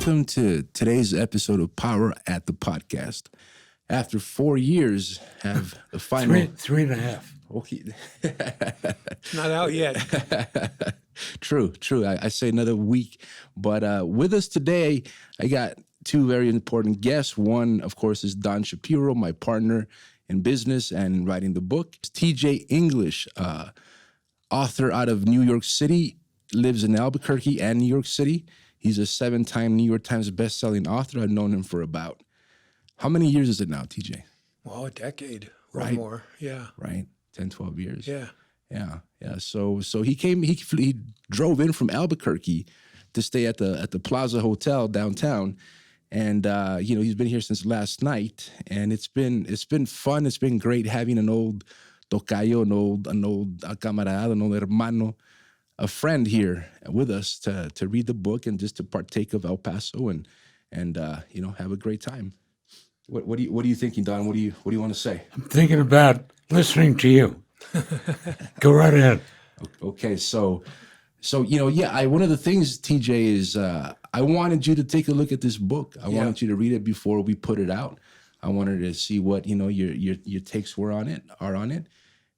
welcome to today's episode of Power at the Podcast. After 4 years, have the final... Three and a half. Okay. Not out yet. True. I say another week. But with us today, I got two very important guests. One, of course, is Don Shapiro, my partner in business and in writing the book. TJ English, author out of New York City, lives in Albuquerque and New York City. He's a 7-time New York Times bestselling author. I've known him for about, how many years is it now, TJ? Well, a decade or Right. more. Yeah. Right? 10, 12 years. Yeah. Yeah. So he drove in from Albuquerque to stay at the Plaza Hotel downtown. And he's been here since last night, and it's been fun. It's been great having an old tocayo, an old camarada, an old hermano, a friend here with us to read the book and just to partake of El Paso and have a great time. What are you thinking, Don? What do you want to say? I'm thinking about listening to you. Go right ahead. Okay, so one of the things, TJ, is I wanted you to take a look at this book. I wanted you to read it before we put it out. I wanted to see what your takes were on it.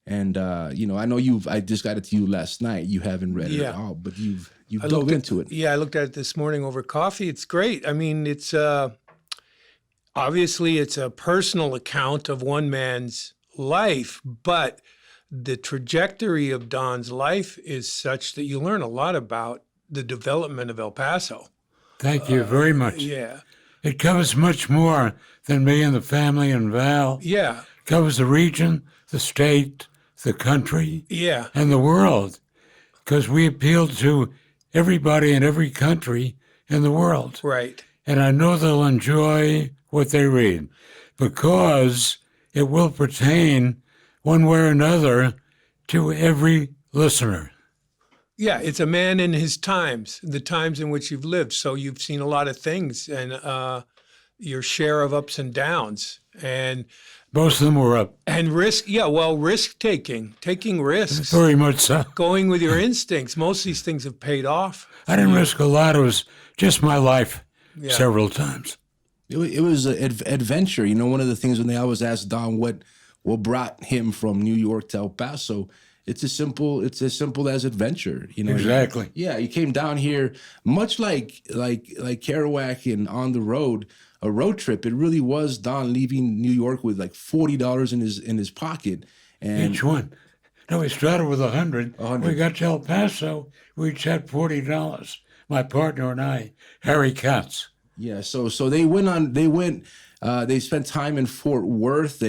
And I know I just got it to you last night. You haven't read it at all, but you've dove into it. Yeah, I looked at it this morning over coffee. It's great. I mean, it's obviously it's a personal account of one man's life, but the trajectory of Don's life is such that you learn a lot about the development of El Paso. Thank you very much. Yeah. It covers much more than me and the family and Val. Yeah. It covers the region, the state, the country, Yeah. and the world, because we appeal to everybody in every country in the world. Right. And I know they'll enjoy what they read, because it will pertain one way or another to every listener. Yeah, it's a man in his times, the times in which you've lived. So you've seen a lot of things and your share of ups and downs. And most of them were up. And risk-taking, taking risks. Very much so. Going with your instincts. Most of these things have paid off. I didn't risk a lot. It was just my life several times. It was an adventure. One of the things when they always ask Don what brought him from New York to El Paso, it's as simple as adventure. Exactly. Yeah, he came down here much like Kerouac and On the Road, a road trip. It really was Don leaving New York with like $40 in his pocket. And each one. No, we started with 100. We got to El Paso. We each had $40. My partner and I, Harry Katz. Yeah, so they spent time in Fort Worth.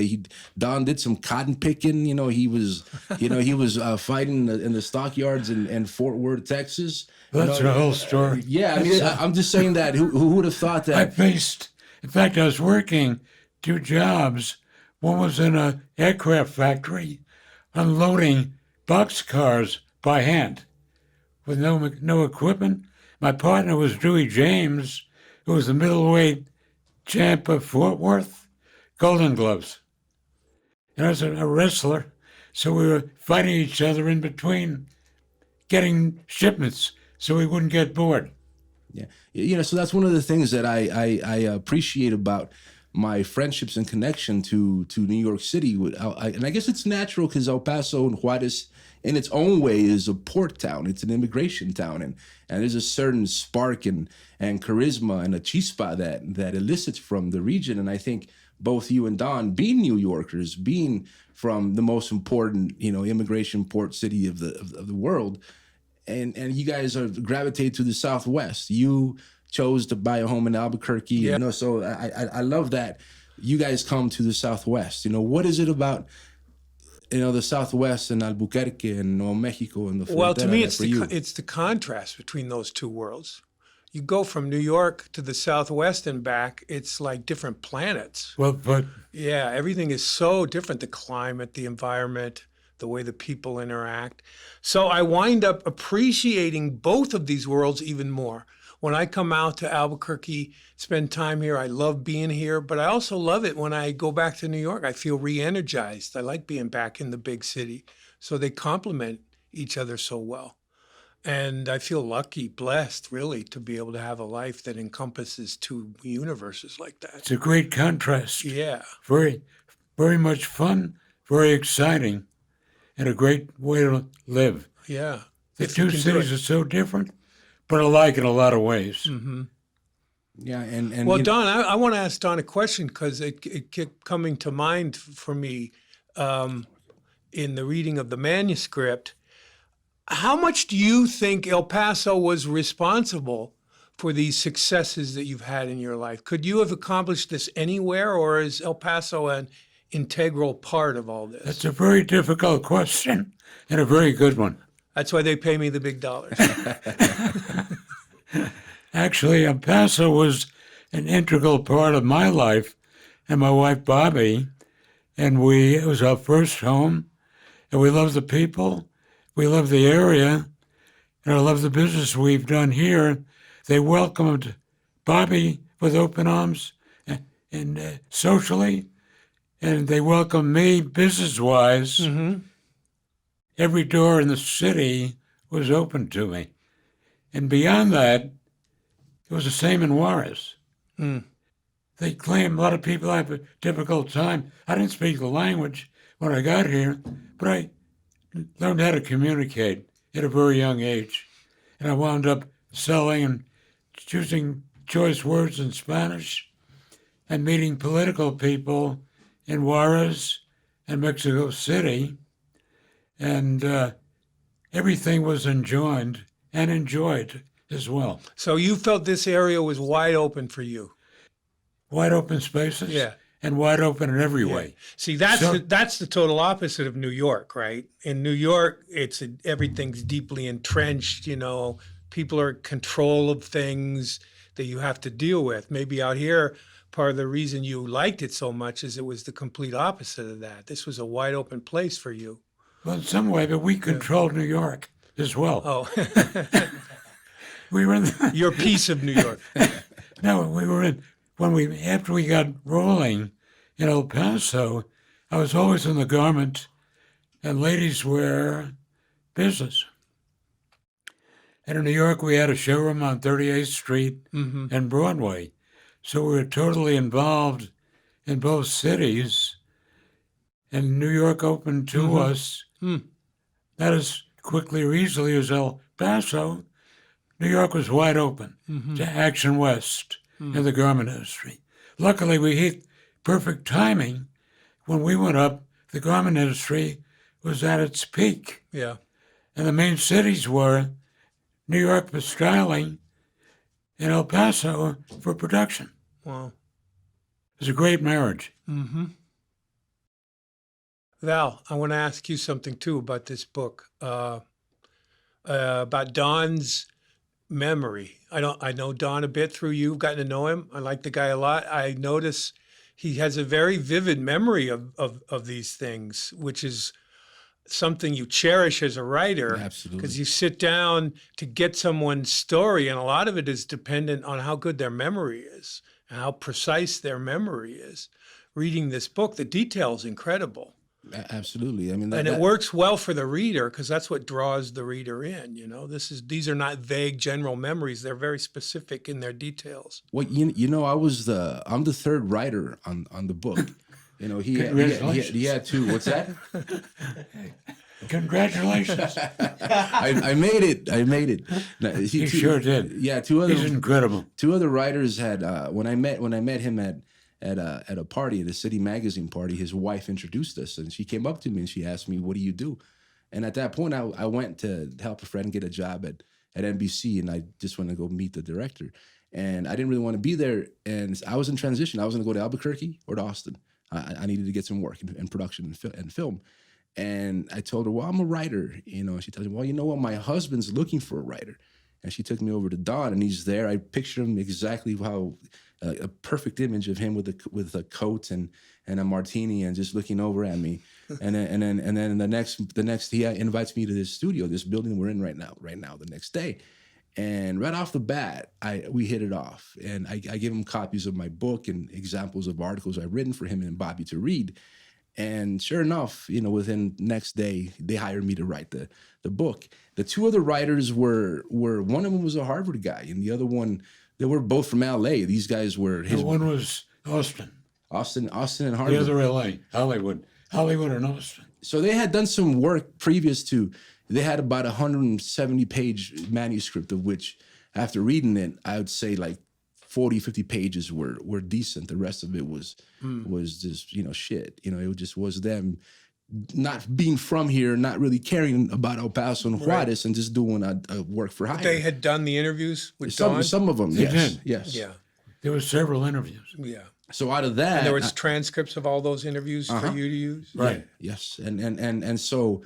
Don did some cotton picking. He was fighting in the stockyards in Fort Worth, Texas. That's the whole story. Yeah, I mean, I'm just saying that. Who would have thought that? In fact, I was working 2 jobs. One was in an aircraft factory, unloading boxcars by hand with no equipment. My partner was Dewey James, who was the middleweight champ of Fort Worth, Golden Gloves. And I was a wrestler, so we were fighting each other in between getting shipments so we wouldn't get bored. Yeah. So that's one of the things that I appreciate about my friendships and connection to New York City. And I guess it's natural because El Paso and Juarez in its own way is a port town. It's an immigration town. And there's a certain spark and charisma and a chispa that elicits from the region. And I think both you and Don, being New Yorkers, being from the most important, immigration port city of the world, and you guys are gravitated to the Southwest. You chose to buy a home in Albuquerque. Yeah. So I love that you guys come to the Southwest. What is it about the Southwest and Albuquerque and Nuevo Mexico and the frontera? Well, to me, it's the contrast between those two worlds. You go from New York to the Southwest and back, it's like different planets. Well, but yeah, everything is so different. The climate, the environment, the way the people interact. So I wind up appreciating both of these worlds even more. When I come out to Albuquerque, spend time here, I love being here, but I also love it when I go back to New York. I feel re-energized. I like being back in the big city. So they complement each other so well. And I feel lucky, blessed, really, to be able to have a life that encompasses two universes like that. It's a great contrast. Yeah. Very, very much fun, very exciting, and a great way to live. Yeah. The If you two can do cities it. are so different, but alike in a lot of ways. Yeah, and Well, you know, Don, I want to ask Don a question because it kept coming to mind for me in the reading of the manuscript. How much do you think El Paso was responsible for these successes that you've had in your life? Could you have accomplished this anywhere, or is El Paso an integral part of all this? That's a very difficult question and a very good one. That's why they pay me the big dollars. Actually, El Paso was an integral part of my life and my wife Bobby, and it was our first home, and we love the people, we love the area, and I love the business we've done here. They welcomed Bobby with open arms and socially, and they welcomed me business-wise. Every door in the city was open to me. And beyond that, it was the same in Juarez. They claim a lot of people have a difficult time. I didn't speak the language when I got here, but I learned how to communicate at a very young age. And I wound up selling and choosing choice words in Spanish and meeting political people in Juarez and Mexico City. And everything was enjoined and enjoyed as well. So you felt this area was wide open for you. Wide open spaces, Yeah. and wide open in every way. See, that's So- that's the total opposite of New York, right? In New York, everything's deeply entrenched. People are in control of things that you have to deal with. Maybe out here, part of the reason you liked it so much is it was the complete opposite of that. This was a wide open place for you. Well, in some way, but we controlled New York as well. Oh, We were in your piece of New York. no, we were in after we got rolling in El Paso. I was always in the garment and ladies wear business. And in New York, we had a showroom on 38th Street and Broadway, so we were totally involved in both cities. And New York opened to us not as quickly or easily as El Paso. New York was wide open to Action West and the garment industry. Luckily, we hit perfect timing. When we went up, the garment industry was at its peak. Yeah. And the main cities were New York for styling and El Paso for production. Wow. It was a great marriage. Val, I want to ask you something too about this book, about Don's memory. I know Don a bit through you. I've gotten to know him. I like the guy a lot. I notice he has a very vivid memory of these things, which is something you cherish as a writer. Absolutely. Because you sit down to get someone's story, and a lot of it is dependent on how good their memory is and how precise their memory is. Reading this book, the detail is incredible. Absolutely. I mean, And it works well for the reader because that's what draws the reader in. These are not vague general memories; they're very specific in their details. Well, I'm the third writer on the book. He had two. What's that? Congratulations. I made it. No, You sure did. Yeah, two other He's incredible. two other writers had when I met him at a party, at a city magazine party, his wife introduced us, and she came up to me and she asked me, "What do you do?" And at that point, I went to help a friend get a job at NBC, and I just went to go meet the director. And I didn't really want to be there, and I was in transition. I was going to go to Albuquerque or to Austin. I needed to get some work in production and film. And I told her, "Well, I'm a writer," and she tells me, "Well, you know what? My husband's looking for a writer." And she took me over to Don, and he's there. I picture him exactly how a perfect image of him with a coat and a martini and just looking over at me. And then the next he invites me to this studio, this building we're in right now, the next day. And right off the bat, we hit it off. And I give him copies of my book and examples of articles I've written for him and Bobby to read. And sure enough, within next day, they hired me to write the book. The two other writers were one of them was a Harvard guy, and the other one, they were both from L.A. These guys were The one was Austin. Austin, and The Harvard. other L.A., Hollywood and Austin. So they had done some work previous to. They had about 170-page manuscript, of which, after reading it, I would say like 40, 50 pages were decent. The rest of it was just, shit. It just was them not being from here, not really caring about El Paso and Juarez, and just doing a work for hire. They had done the interviews with Don? Some of them, They yes. did. Yes. Yeah. There were several interviews. Yeah. So out of that, And there was transcripts of all those interviews for you to use? Right. yes, and so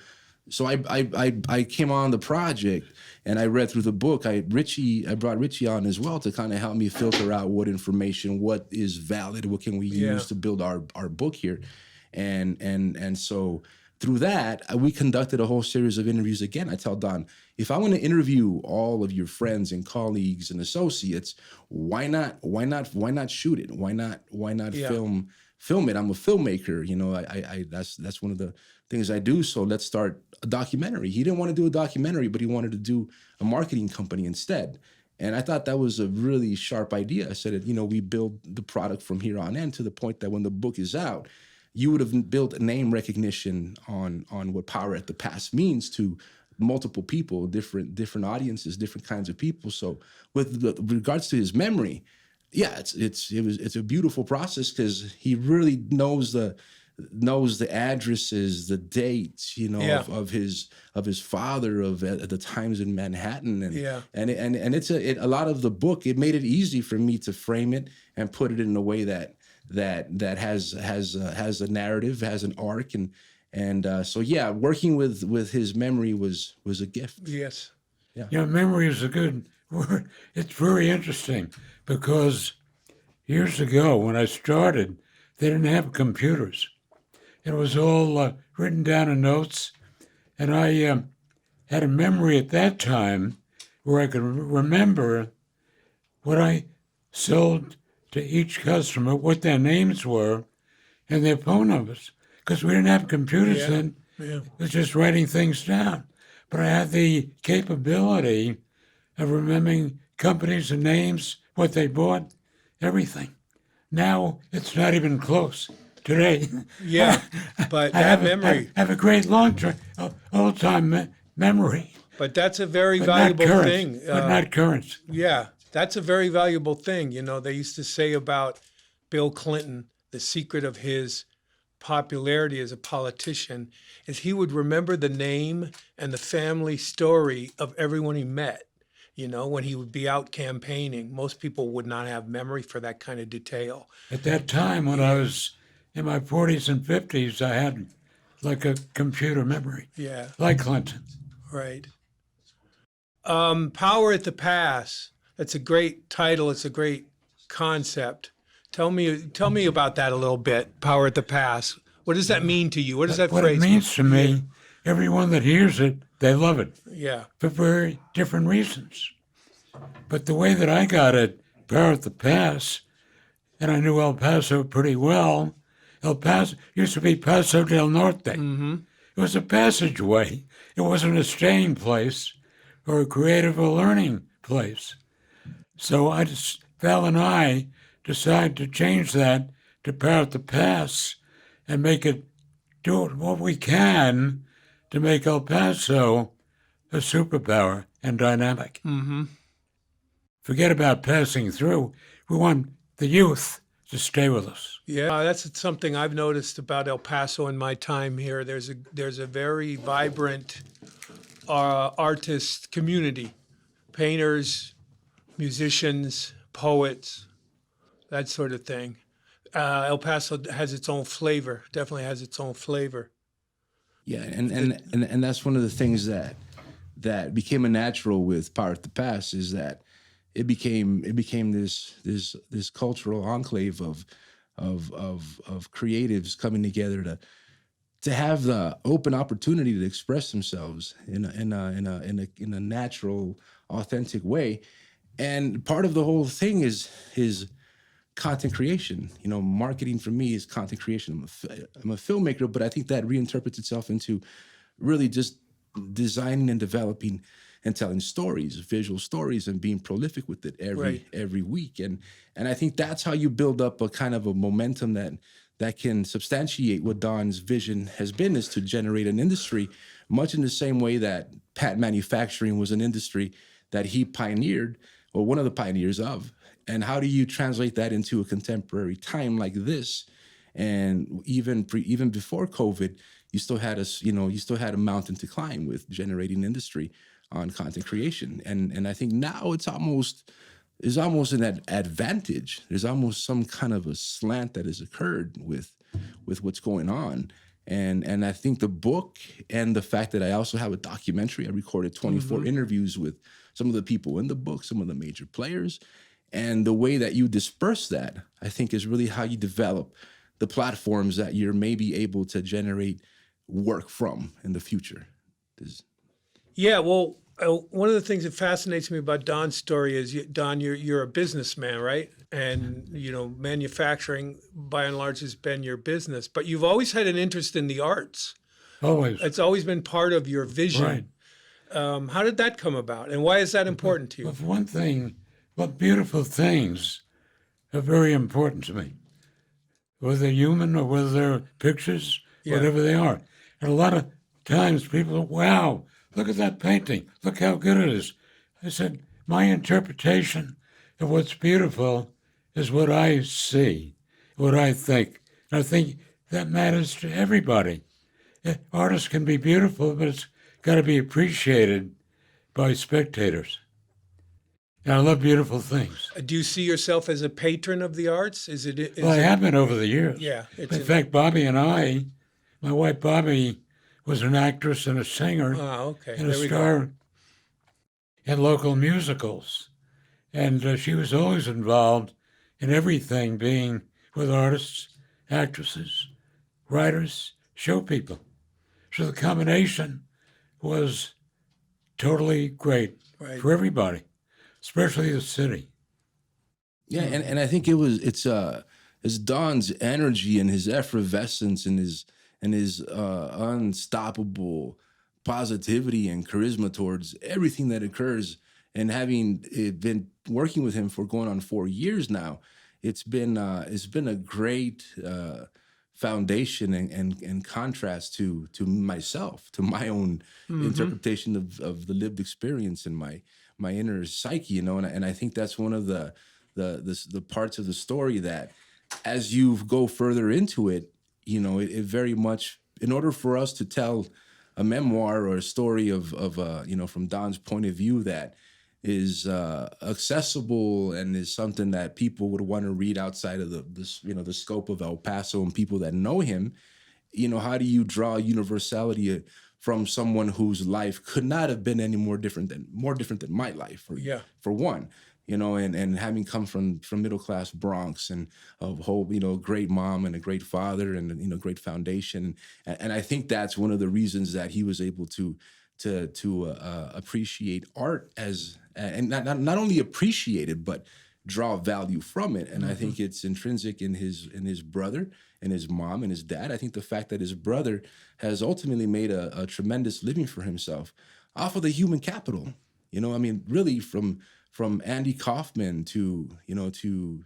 I came on the project and I read through the book. I brought Richie on as well to kind of help me filter out what information, what is valid, what can we use to build our book here, and so through that we conducted a whole series of interviews. Again, I tell Don, if I want to interview all of your friends and colleagues and associates, why not shoot it? Why not film it? I'm a filmmaker, I that's one of the things I do. So let's start a documentary. He didn't want to do a documentary, but he wanted to do a marketing company instead. And I thought that was a really sharp idea. I said, we build the product from here on in to the point that when the book is out, you would have built a name recognition on what Power at the Pass means to multiple people, different audiences, different kinds of people. So with regards to his memory, yeah, it's a beautiful process because he really knows the addresses, the dates, of his father, at the times in Manhattan, and it's a lot of the book. It made it easy for me to frame it and put it in a way that has a narrative, has an arc, and so yeah, working with his memory was a gift. Yes. Yeah, memory is a good word. It's very interesting because years ago when I started, they didn't have computers. It was all written down in notes, and I had a memory at that time where I could remember what I sold to each customer, what their names were, and their phone numbers. Because we didn't have computers then. Yeah. It was just writing things down. But I had the capability of remembering companies and names, what they bought, everything. Now it's not even close. Today, Yeah, but I that have memory. I have a great old-time memory. But that's a very But valuable not current, thing. But not current. Yeah, that's a very valuable thing. They used to say about Bill Clinton, the secret of his popularity as a politician is he would remember the name and the family story of everyone he met. When he would be out campaigning, most people would not have memory for that kind of detail. At that time, when I was in my 40s and 50s, I had like a computer memory, Yeah, like Clinton. right. Power at the Pass. That's a great title. It's a great concept. Tell me about that a little bit. Power at the Pass. What does that mean to you? What does that What phrase it means to me, everyone that hears it, they love it Yeah. for very different reasons. But the way that I got it, Power at the Pass, and I knew El Paso pretty well. El Paso used to be Paso del Norte. Mm-hmm. It was a passageway. It wasn't a staying place or a creative or learning place. So Val and I decided to change that to Power at the Pass and do what we can to make El Paso a superpower and dynamic. Mm-hmm. Forget about passing through. We want the youth to stay with us. Yeah, that's something I've noticed about El Paso in my time here. There's a very vibrant artist community, painters, musicians, poets, that sort of thing. El Paso has its own flavor. Definitely has its own flavor. Yeah, and that's one of the things that became a natural with Power at the Pass is that it became this cultural enclave of creatives coming together to have the open opportunity to express themselves in a natural, authentic way. And part of the whole thing is content creation. Marketing for me is content creation. I'm a filmmaker, but I think that reinterprets itself into really just designing and developing and telling stories, visual stories, and being prolific with it every week. And I think that's how you build up a kind of a momentum that can substantiate what Don's vision has been, is to generate an industry, much in the same way that patent manufacturing was an industry that he pioneered, or one of the pioneers of. And how do you translate that into a contemporary time like this? And even before COVID, you still had a mountain to climb with generating industry on content creation. And I think now it's almost an advantage. There's almost some kind of a slant that has occurred with what's going on. And I think the book, and the fact that I also have a documentary, I recorded 24 interviews with some of the people in the book, some of the major players. And the way that you disperse that, I think, is really how you develop the platforms that you're maybe able to generate work from in the future. Yeah, well, one of the things that fascinates me about Don's story is, Don, you're a businessman, right? And, manufacturing, by and large, has been your business. But you've always had an interest in the arts. Always. It's always been part of your vision. Right. How did that come about? And why is that important to you? Well, for one thing, beautiful things are very important to me. Whether they're human or whether they're pictures, whatever they are. And a lot of times people go, wow, look at that painting. Look how good it is. I said, my interpretation of what's beautiful is what I see, what I think. And I think that matters to everybody. Artists can be beautiful, but it's got to be appreciated by spectators. And I love beautiful things. Do you see yourself as a patron of the arts? I have been over the years. Yeah. In fact, Bobby and I, my wife Bobby was an actress and a singer and a star in local musicals. And she was always involved in everything, being with artists, actresses, writers, show people. So the combination was totally great for everybody, especially the city. Yeah, and I think it's Don's energy and his effervescence and his unstoppable positivity and charisma towards everything that occurs. And having been working with him for going on 4 years now, it's been a great foundation and contrast to myself, to my own interpretation of the lived experience and my inner psyche, and I think that's one of the parts of the story that, as you go further into it, it very much, in order for us to tell a memoir or a story of from Don's point of view that is accessible and is something that people would want to read outside of the scope of El Paso and people that know him, how do you draw universality from someone whose life could not have been any more different than my life, for one, and having come from middle class Bronx and a whole great mom and a great father and great foundation, and I think that's one of the reasons that he was able to appreciate art and not only appreciate it but draw value from it. And I think it's intrinsic in his brother and his mom and his dad. I think the fact that his brother has ultimately made a tremendous living for himself off of the human capital. Really from Andy Kaufman to Jerry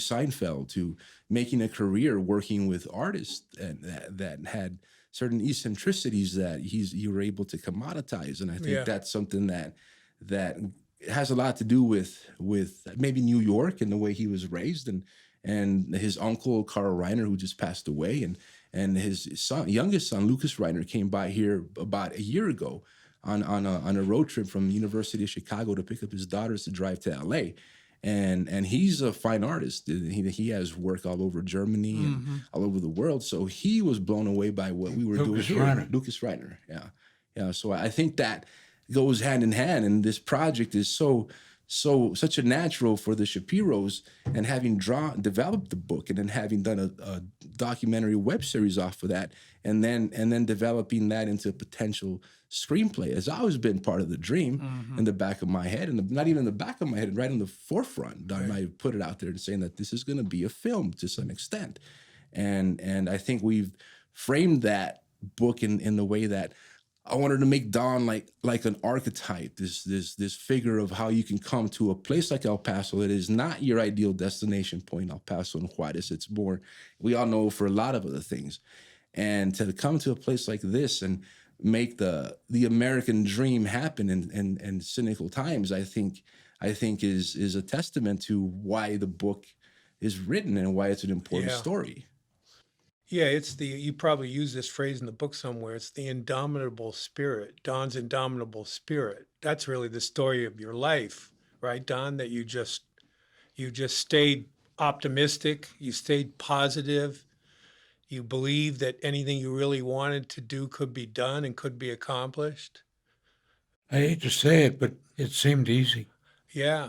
Seinfeld, to making a career working with artists that had certain eccentricities that you were able to commoditize. And I think that's something that has a lot to do with maybe New York and the way he was raised, and his uncle Carl Reiner, who just passed away, and his youngest son Lucas Reiner came by here about a year ago on a road trip from the University of Chicago to pick up his daughters to drive to LA. And he's a fine artist. He has work all over Germany and all over the world. So he was blown away by what we were doing here. Lucas Reiner, yeah. So I think that goes hand in hand. And this project is so such a natural for the Shapiros, and having developed the book, and then having done a documentary web series off of that, and then developing that into a potential screenplay has always been part of the dream in the back of my head, and not even in the back of my head, right in the forefront. Right. I put it out there and saying that this is going to be a film to some extent, and I think we've framed that book in the way that I wanted to make Don like an archetype, this figure of how you can come to a place like El Paso that is not your ideal destination point, El Paso and Juarez. It's more, we all know, for a lot of other things. And to come to a place like this and make the American dream happen in cynical times, I think is a testament to why the book is written and why it's an important story. Yeah, you probably use this phrase in the book somewhere. It's the indomitable spirit, Don's indomitable spirit. That's really the story of your life, right, Don? That you just stayed optimistic, you stayed positive, you believed that anything you really wanted to do could be done and could be accomplished. I hate to say it, but it seemed easy. Yeah,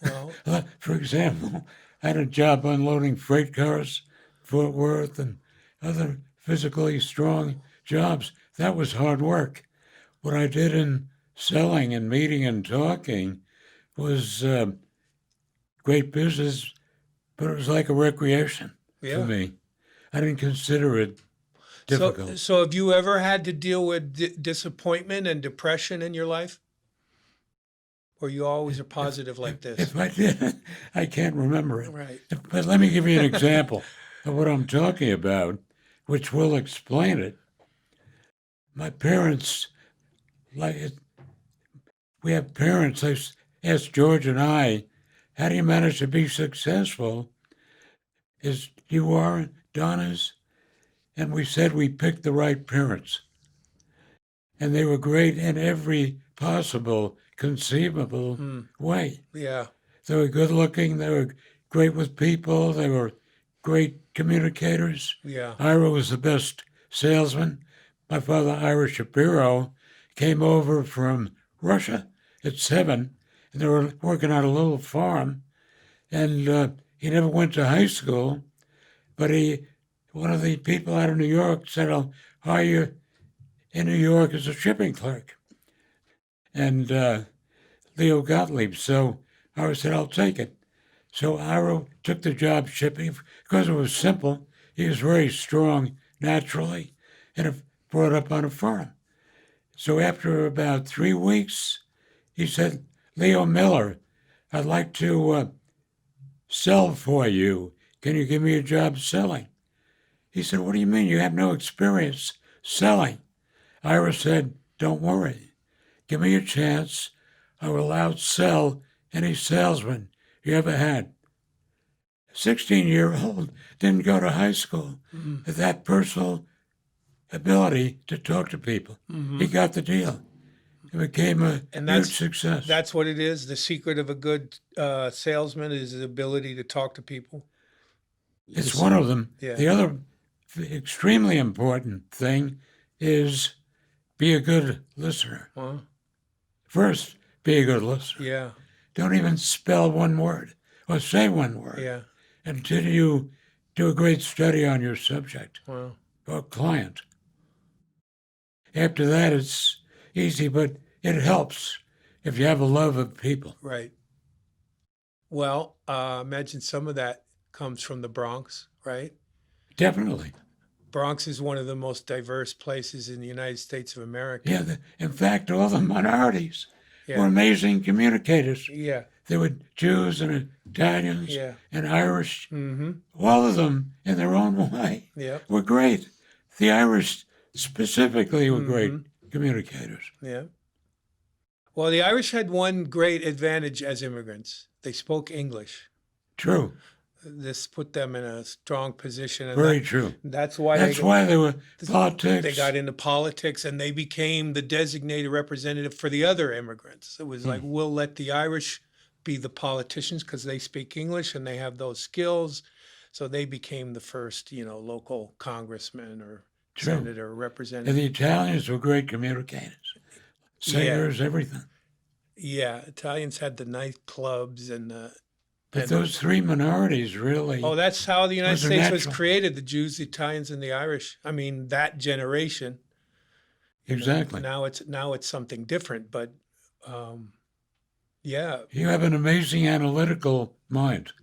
well, for example, I had a job unloading freight cars, Fort Worth, and other physically strong jobs. That was hard work. What I did in selling and meeting and talking was great business, but it was like a recreation for me. I didn't consider it difficult. So have you ever had to deal with disappointment and depression in your life? Or you always are positive like this? If I did, I can't remember it. Right. But let me give you an example of what I'm talking about, which will explain it. My parents, we have parents, they asked George and I, how do you manage to be successful? As you are, Don is? And we said we picked the right parents. And they were great in every possible, conceivable way. Yeah. They were good looking, they were great with people, they were great communicators. Yeah. Ira was the best salesman. My father, Ira Shapiro, came over from Russia at 7, and they were working on a little farm. And he never went to high school, but one of the people out of New York said, I'll hire you in New York as a shipping clerk. And Leo Gottlieb. So Ira said, I'll take it. So Ira took the job shipping because it was simple. He was very strong naturally and brought up on a farm. So after about 3 weeks, he said, Leo Miller, I'd like to sell for you. Can you give me a job selling? He said, what do you mean? You have no experience selling. Ira said, don't worry. Give me a chance. I will outsell any salesman you ever had. A 16-year-old didn't go to high school with that personal ability to talk to people. He got the deal. It became a huge success. That's what it is. The secret of a good salesman is his ability to talk to people. It's one of them. Yeah. The other extremely important thing is be a good listener. First, be a good listener. Yeah. Don't even spell one word or say one word. Yeah. Until you do a great study on your subject or client. After that, it's easy, but it helps if you have a love of people. Right. Well, imagine some of that comes from the Bronx, right? Definitely. Bronx is one of the most diverse places in the United States of America. Yeah, in fact, all the minorities Yeah. were amazing communicators. Yeah. There were Jews and Italians Yeah. and Irish. Mm-hmm. All of them, in their own way, Yeah. were great. The Irish specifically were great communicators. Yeah. Well, the Irish had one great advantage as immigrants. They spoke English. True. This put them in a strong position. And Very true. That's why they were politics. They got into politics and they became the designated representative for the other immigrants. It was like, we'll let the Irish be the politicians because they speak English and they have those skills. So they became the first, local congressman or senator or representative. And the Italians were great communicators, singers, everything. Yeah, Italians had the nightclubs and But those three minorities really. oh, that's how the United Was a States was natural. created: the Jews, the Italians, and the Irish. I mean, that generation. You know, Exactly. now it's something different, but um, yeah. You have an amazing analytical mind.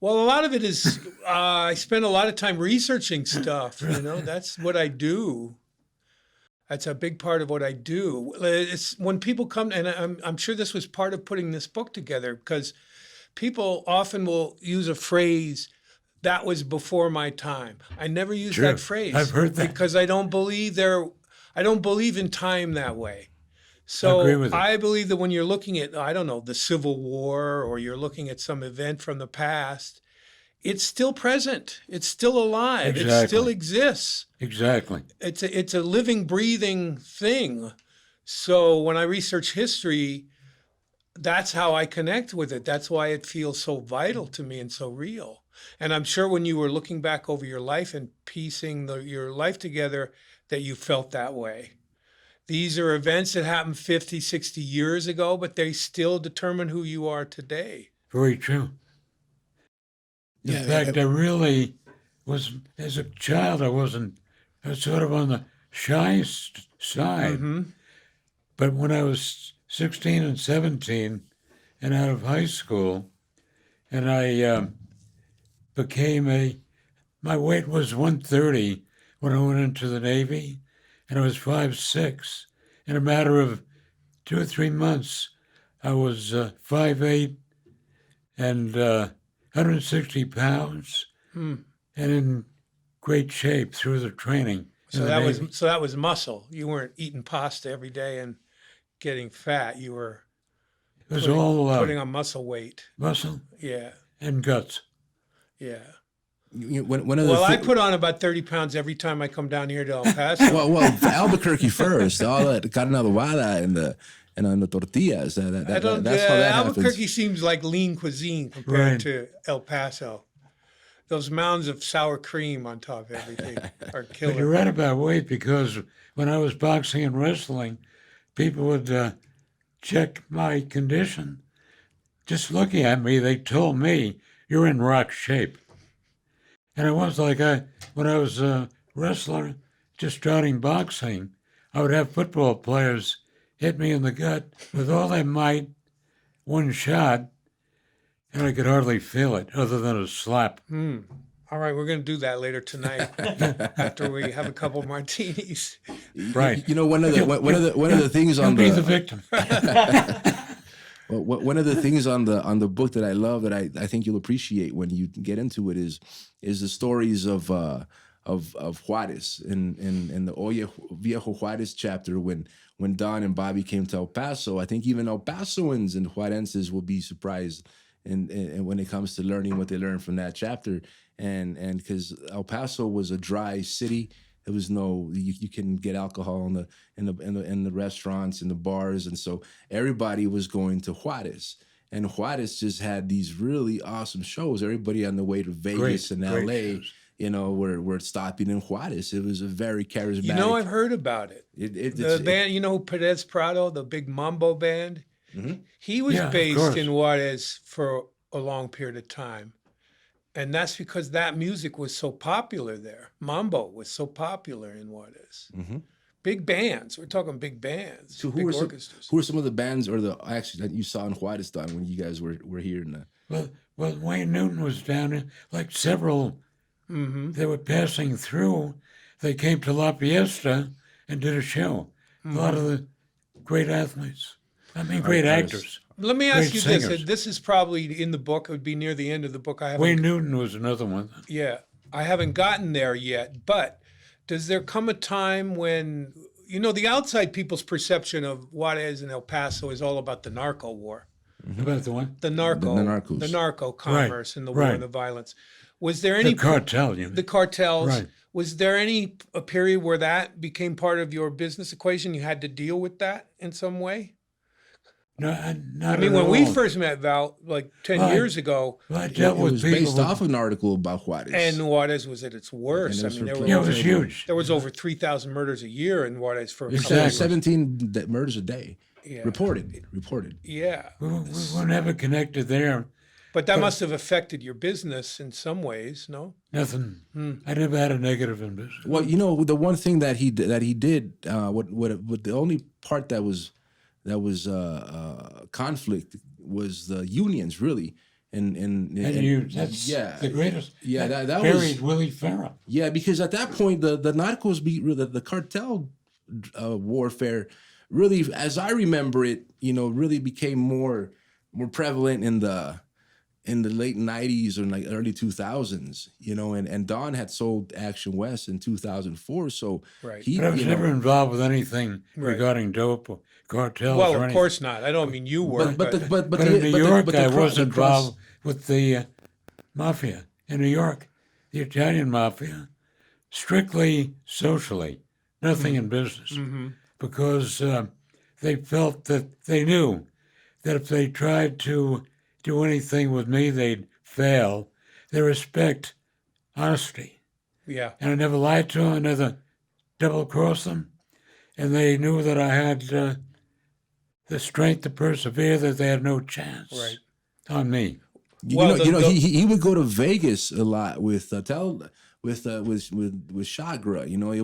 Well, a lot of it is I spend a lot of time researching stuff. You know, that's what I do. That's a big part of what I do. It's when people come, and I'm sure this was part of putting this book together, because people often will use a phrase that was before my time. I never use Sure. that phrase. I've heard that. Because I don't believe in time that way. I agree So with you. I believe that when you're looking at, I don't know, the Civil War, or you're looking at some event from the past, it's still present. It's still alive. It Exactly. still exists. Exactly. It's a living, breathing thing. So when I research history, that's how I connect with it. That's why it feels so vital to me and so real. And I'm sure when you were looking back over your life and piecing your life together, that you felt that way. These are events that happened 50, 60 years ago, but they still determine who you are today. Very true. In Yeah, fact, I really was, as a child, I was sort of on the shy side. Mm-hmm. But when I was 16 and 17 and out of high school, and I my weight was 130 when I went into the Navy, and I was 5'6". In a matter of 2 or 3 months, I was 5'8" and 160 pounds, and in great shape through the training. in So the that Navy. was muscle. You weren't eating pasta every day and getting fat. You were It was all putting on muscle weight. muscle Yeah, and guts. yeah. one of the Well, I put on about 30 pounds every time I come down here to El Paso. well, Albuquerque first, all that carne adobada and the tortillas. That's how that happens. Albuquerque seems like lean cuisine compared Right. to El Paso. Those mounds of sour cream on top of everything are But killer. you're right about weight, because when I was boxing and wrestling, people would check my condition. Just looking at me, they told me, "You're in rock shape." And it was like when I was a wrestler, just starting boxing, I would have football players hit me in the gut with all their might, one shot, and I could hardly feel it other than a slap. All right, we're going to do that later tonight after we have a couple martinis. Right. You know, one of the things Don't on be the the victim. one of the things on the book that I love, that I think you'll appreciate when you get into it, is the stories of Juarez in the Oye Viejo Juarez chapter, when Don and Bobby came to El Paso. I think even El Pasoans and Juarenses will be surprised and when it comes to learning what they learned from that chapter, and because El Paso was a dry city. There was no, you couldn't get alcohol in the restaurants and the bars, and so everybody was going to Juarez. And Juarez just had these really awesome shows. Everybody on the way to Vegas and great LA, shows. were stopping in Juarez. It was a very charismatic. You know, I've heard about it. The band, you know, Perez Prado, the big mambo band, he was Yeah, of based course. in Juarez for a long period of time. And that's because that music was so popular there. Mambo was so popular in Juarez. Big bands. We're talking big bands. So big who orchestras. are some of the bands or the actually that you saw in Juarez, Don, when you guys were here in the? Well, Wayne Newton was down in, like several, they were passing through. They came to La Fiesta and did a show. A lot of the great athletes. I mean, great actors. Let me ask great you singers. this. This is probably in the book. It would be near the end of the book. I haven't. Wayne Newton was another one. Yeah, I haven't gotten there yet. But does there come a time when, you know, the outside people's perception of Juarez and El Paso is all about the narco war, About the one? the narcos. narco commerce, and the war right. and the violence. Was there any The cartel, you mean. the cartels? Right. Was there a period where that became part of your business equation? You had to deal with that in some way. No, not I mean, at when we all. first met, Val, like 10 Well, years ago, Well, I It dealt with was people. based off of an article about Juarez. and Juarez was at its worst. And I it was mean, there for were yeah, it over- was huge. there was over 3,000 murders a year in Juarez for a couple Exactly. of years. 17 murders a day. Yeah. Reported. Yeah. We were never connected there. But that must have affected your business in some ways, no? Nothing. I never had a negative in business. Well, the one thing that he did, what the only part that was conflict was the unions, really, and That's yeah, the greatest. yeah, that buried was Willie Farrell. yeah, because at that point the narcos the cartel warfare really, as I remember it, really became more prevalent in the late 90s or like early 2000s, and Don had sold Action West in 2004. So Right. he, But I was never involved with anything regarding dope or cartels Well, or of anything. course not. I don't mean you were, but in New York, I was the involved with the mafia in New York, the Italian mafia, strictly socially, nothing in business, because they felt that they knew that if they tried to do anything with me, they'd fail. They respect honesty. Yeah. And I never lied to them, I never double-crossed them. And they knew that I had the strength to persevere, that they had no chance on me. He would go to Vegas a lot with Chagra. It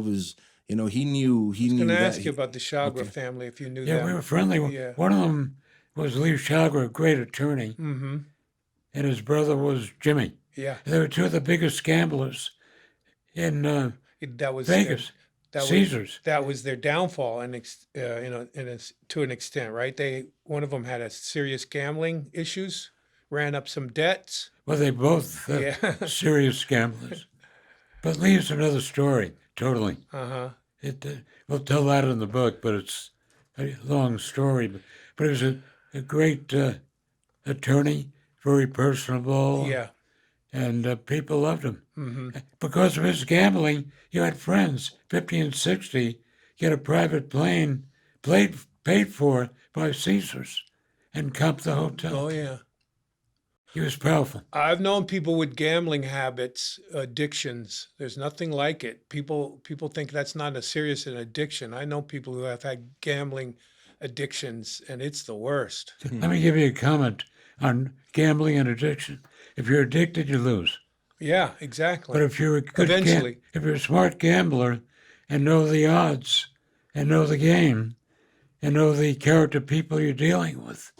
was he knew I was going to ask you about the Chagra family, if you knew Yeah, them. we were friendly. Yeah. One of them was Lee Chagra, a great attorney, and his brother was Jimmy. Yeah. They were two of the biggest gamblers in That was Vegas. Caesars. That was their downfall, and to an extent, right? One of them had a serious gambling issues, ran up some debts. Well, they both serious gamblers. But Lee's another story, totally. We'll tell that in the book, but it's a long story. But he was a great attorney, very personable. Yeah. And people loved him. Because of his gambling, you had friends, 50 and 60, get a private plane paid for by Caesars and comp the hotel. Oh, yeah. He was powerful. I've known people with gambling habits, addictions. There's nothing like it. People think that's not as serious an addiction. I know people who have had gambling addictions, and it's the worst. Let me give you a comment on gambling and addiction. If you're addicted, you lose. Yeah, exactly. But if you're a good Eventually. if you're a smart gambler and know the odds and know the game and know the character people you're dealing with,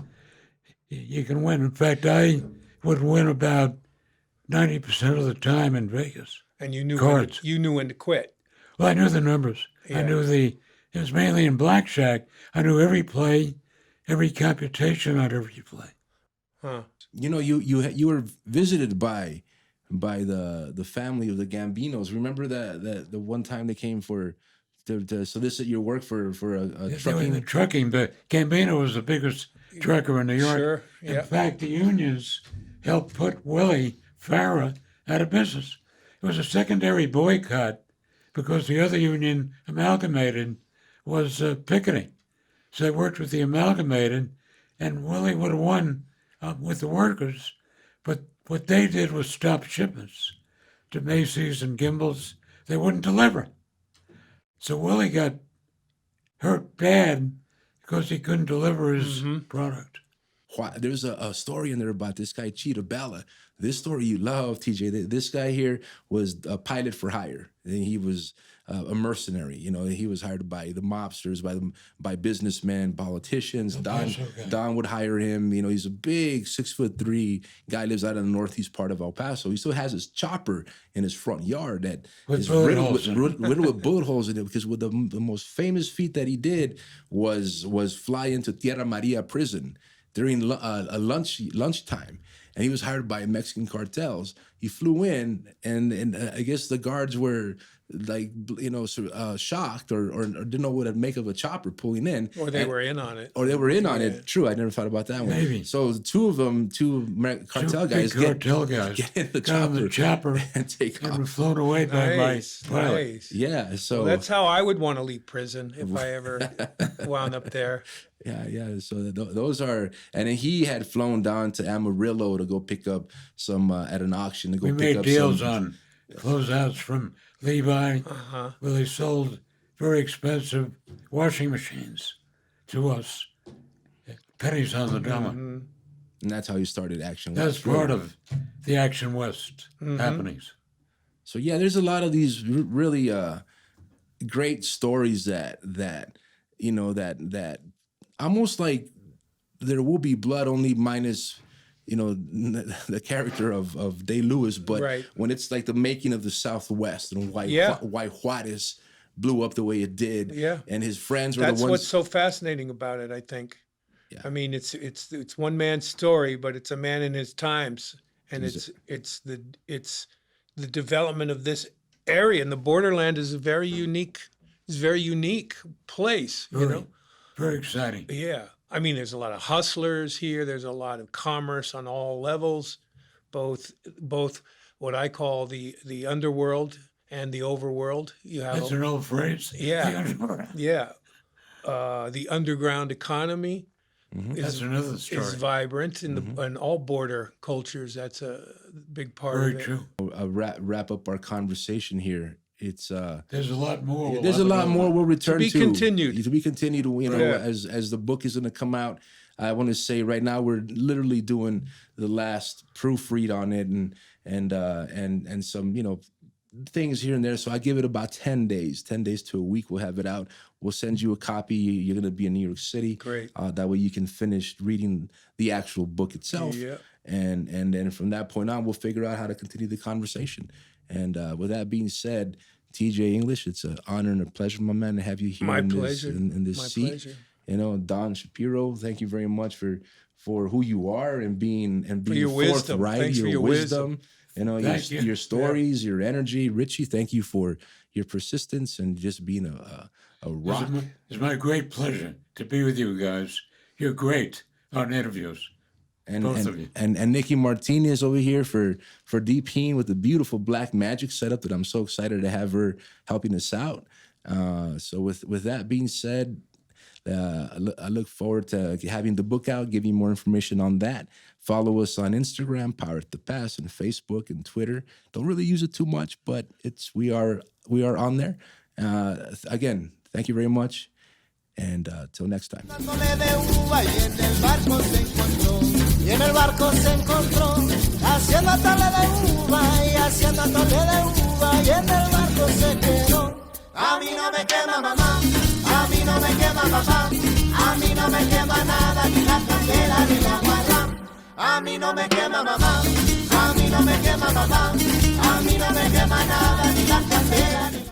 you can win. In fact, I would win about 90% of the time in Vegas. And you knew cards. You knew when to quit. Well, I knew the numbers. Yeah. I knew it was mainly in blackjack. I knew every play, every computation on every play. Huh. You were visited by the family of the Gambinos. Remember that the one time they came to solicit your work for a trucking. The trucking, but Gambino was the biggest trucker in New York. Sure. In Yeah. fact, the unions helped put Willie Farah out of business. It was a secondary boycott because the other union, Amalgamated, was picketing. So they worked with the Amalgamated, and Willie would have won with the workers. But what they did was stop shipments to Macy's and Gimbel's. They wouldn't deliver. So Willie got hurt bad because he couldn't deliver his product. There's a story in there about this guy, Cheetah Bella. This story you love, TJ. This guy here was a pilot for hire. And he was a mercenary. He was hired by the mobsters, by businessmen, politicians. Don would hire him. He's a big 6'3" guy, lives out in the northeast part of El Paso. He still has his chopper in his front yard that is riddled with bullet holes in it, because the most famous feat that he did was fly into Tierra Maria prison during a lunchtime, and he was hired by Mexican cartels. He flew in, and I guess the guards were shocked or didn't know what to make of a chopper pulling in. Or they were in on it. it. True, I never thought about that one. Maybe. So two cartel guys get in the chopper and take off. And were flown away by my pilot. Nice. Yeah, so That's how I would want to leave prison if I ever wound up there. Yeah. So those are, and then he had flown down to Amarillo to go pick up some at an auction to go We pick made up deals some on closeouts from Levi, where they sold very expensive washing machines to us pennies on the dollar. And that's how you started Action That's West. part of the Action West happenings. So yeah, there's a lot of these really great stories that almost like There Will Be Blood, only minus the character of Day Lewis, but Right. when it's like the making of the Southwest and why Juarez blew up the way it did, Yeah. and his friends were That's the ones. what's so fascinating about it, I think. Yeah. I mean, it's one man's story, but it's a man in his times, and it's the development of this area. And the borderland is a very unique place. Very exciting. Yeah. I mean, there's a lot of hustlers here. There's a lot of commerce on all levels, both what I call the underworld and the overworld. You have That's an old phrase. Yeah. Yeah. The underground economy That's another story. is vibrant in all border cultures. That's a big part Very of it. true. Wrap up our conversation here. It's There's a lot more. there's a lot more we'll return to. be continued. To be continued. Yeah. As the book is going to come out. I want to say right now we're literally doing the last proofread on it and some things here and there. So I give it about 10 days to a week. We'll have it out. We'll send you a copy. You're going to be in New York City. Great. That way you can finish reading the actual book itself. Yeah. And then from that point on, we'll figure out how to continue the conversation. And with that being said, TJ English, it's an honor and a pleasure, my man, to have you here My in pleasure. this My seat. pleasure. Don Shapiro, thank you very much for who you are and being your wisdom. forthright, Thanks for your wisdom. Thank you. Your stories, your energy. Richie, thank you for your persistence and just being a rock. It's my great pleasure to be with you guys. You're great on interviews. Both of you. And Nikki Martinez over here for DPing with the beautiful Black Magic setup that I'm so excited to have her helping us out. So with that being said, I look forward to having the book out, giving you more information on that. Follow us on Instagram, Power at the Pass, and Facebook and Twitter. Don't really use it too much, but we are on there. Again, thank you very much. And till next time. Y en el barco se encontró haciendo atole de uva y haciendo atole de uva y en el barco se quedó. A mí no me quema mamá, a mí no me quema papá, a mí no me quema nada, ni la candela ni la guarra. A mí no me quema mamá, a mí no me quema papá, a mí no me quema nada, ni la candela ni la